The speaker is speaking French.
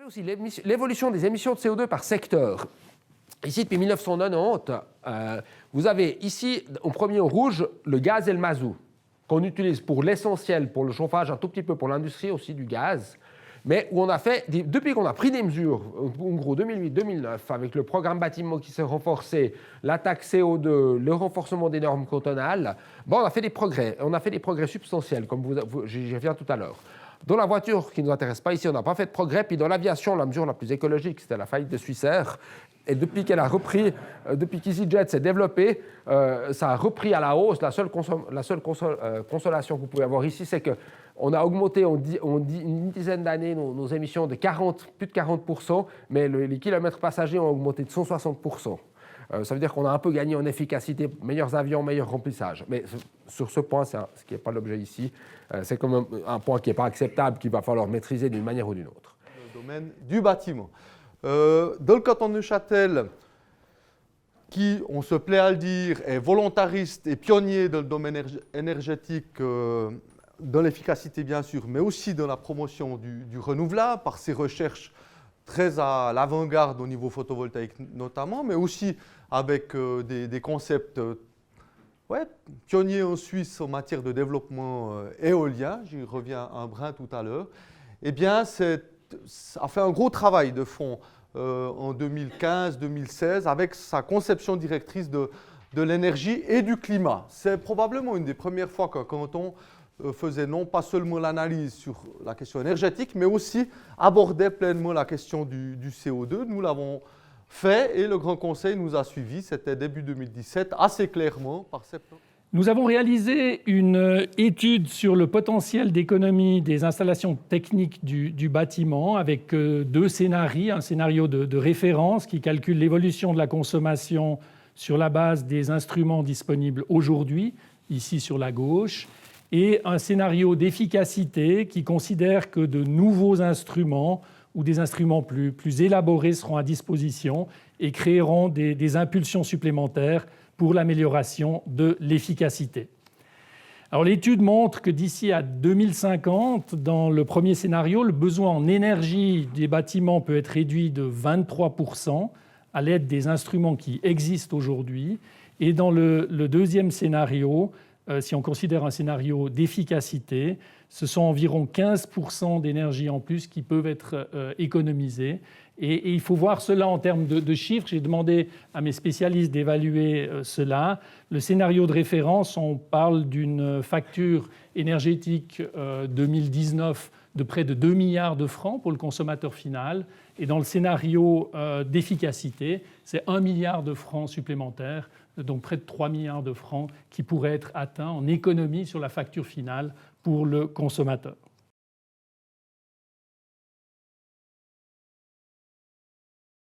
Aussi l'évolution des émissions de CO2 par secteur. Ici, depuis 1990, vous avez ici, au premier en rouge, le gaz et le mazout, qu'on utilise pour l'essentiel, pour le chauffage, un tout petit peu pour l'industrie aussi du gaz, mais où on a fait, depuis qu'on a pris des mesures, en gros 2008-2009, avec le programme bâtiment qui s'est renforcé, la taxe CO2, le renforcement des normes cantonales, bon, on a fait des progrès. On a fait des progrès substantiels, comme j'y reviens tout à l'heure. Dans la voiture, qui ne nous intéresse pas ici, on n'a pas fait de progrès. Puis dans l'aviation, la mesure la plus écologique, c'était la faillite de Swissair. Et depuis qu'elle a repris, depuis qu'EasyJet s'est développé, ça a repris à la hausse. La seule consolation que vous pouvez avoir ici, c'est qu'on a augmenté une dizaine d'années nos émissions de plus de 40%, mais les kilomètres passagers ont augmenté de 160%. Ça veut dire qu'on a un peu gagné en efficacité, meilleurs avions, meilleur remplissage. Mais sur ce point, ce qui n'est pas l'objet ici, c'est quand même un point qui n'est pas acceptable, qu'il va falloir maîtriser d'une manière ou d'une autre. Le domaine du bâtiment. Dans le canton de Neuchâtel, qui, on se plaît à le dire, est volontariste et pionnier dans le domaine énergétique, dans l'efficacité bien sûr, mais aussi dans la promotion du renouvelable, par ses recherches très à l'avant-garde au niveau photovoltaïque notamment, mais aussi avec des concepts pionniers en Suisse en matière de développement éolien, j'y reviens un brin tout à l'heure, eh bien, ça a fait un gros travail de fond en 2015-2016 avec sa conception directrice de l'énergie et du climat. C'est probablement une des premières fois qu'un canton faisait non pas seulement l'analyse sur la question énergétique, mais aussi abordait pleinement la question du CO2. Nous l'avons fait et le Grand Conseil nous a suivis, c'était début 2017, assez clairement par septembre. Nous avons réalisé une étude sur le potentiel d'économie des installations techniques du bâtiment avec deux scénarios, un scénario de référence qui calcule l'évolution de la consommation sur la base des instruments disponibles aujourd'hui, ici sur la gauche, et un scénario d'efficacité qui considère que de nouveaux instruments ou des instruments plus élaborés seront à disposition et créeront des impulsions supplémentaires pour l'amélioration de l'efficacité. Alors, l'étude montre que d'ici à 2050, dans le premier scénario, le besoin en énergie des bâtiments peut être réduit de 23% à l'aide des instruments qui existent aujourd'hui. Et dans le deuxième scénario, si on considère un scénario d'efficacité, ce sont environ 15% d'énergie en plus qui peuvent être économisés. Et il faut voir cela en termes de chiffres. J'ai demandé à mes spécialistes d'évaluer cela. Le scénario de référence, on parle d'une facture énergétique 2019 de près de 2 milliards de francs pour le consommateur final. Et dans le scénario d'efficacité, c'est 1 milliard de francs supplémentaires, donc près de 3 milliards de francs qui pourraient être atteints en économie sur la facture finale pour le consommateur.